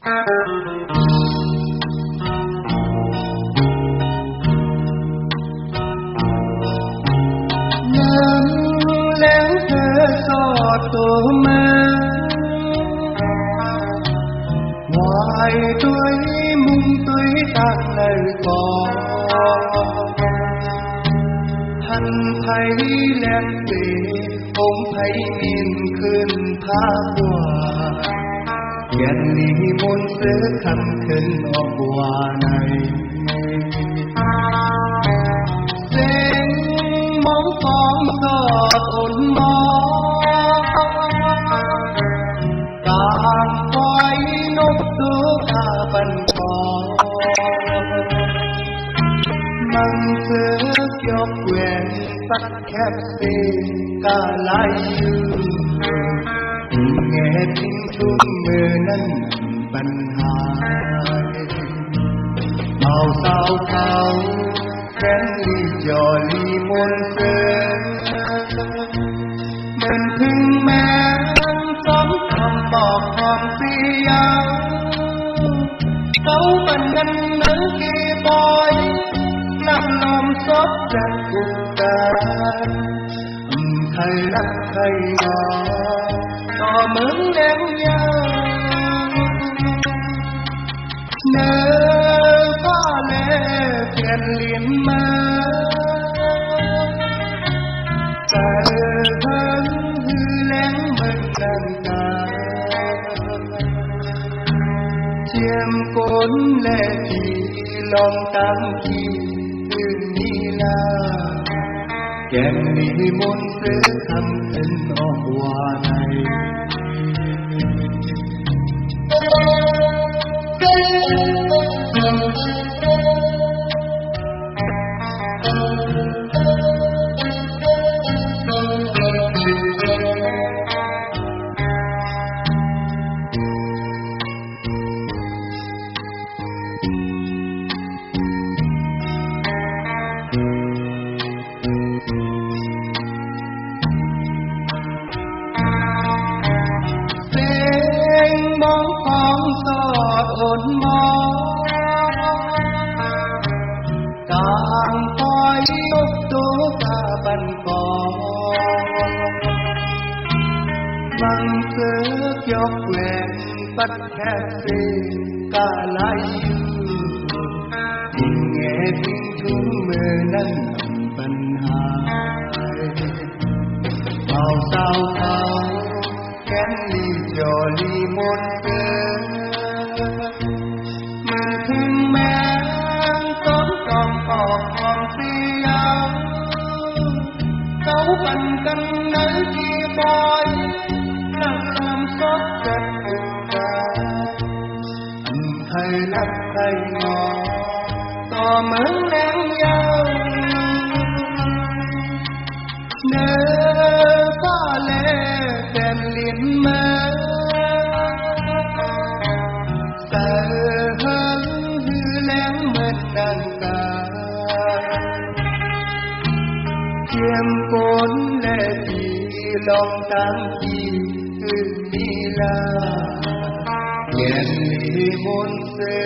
Tổ mang ngoài tuổi mung tuổi tạc lời có hắn thấy lén về ông thấy miền khuyên tha qua kèn ly môn sớ khăn khấn ở qua này sen mong con giọt ôn mò càng quay nốt đứa ta vẫn có mang thức cho quyền tắt khép xê cả lại dư nghe tiếng chuông mơ nâng bần hai màu sao thao kén ly trò ly môn sơ mình thương mẹ sống không bỏ con phi áo dấu phần ngân nữ kia bói nằm lòng xót rạch cuộc đời thầy lắc thầy ngò tò mướn em nhau nỡ có lẽ phiền liền mơ trời hơn hư lén mình lần ta chiêm cốn lệ chỉ lòng tam kỳ từ ni la kèm ni môn sớ thăm thân ở hoa này mong con giọt ôn mò càng coi ốc tố ta bần cò bằng cớ cho quyền bắt khép xê cả lại dư nghe tiếng chuông mơ nâng bần hai màu sao thao kén ly trò ly môn sơ mình thương mẹ tốn còn còn phi áo dấu phần cân nữ kia bói làm xót rạch cuộc đời thầy lắc thầy ngò tò mướn em nhau nỡ có lẽ bèn liền mơ sợ hơn hư lén mình đàn ta chiêm cốn lệ chỉ lòng tam kỳ từ ni la kèn ly môn sớ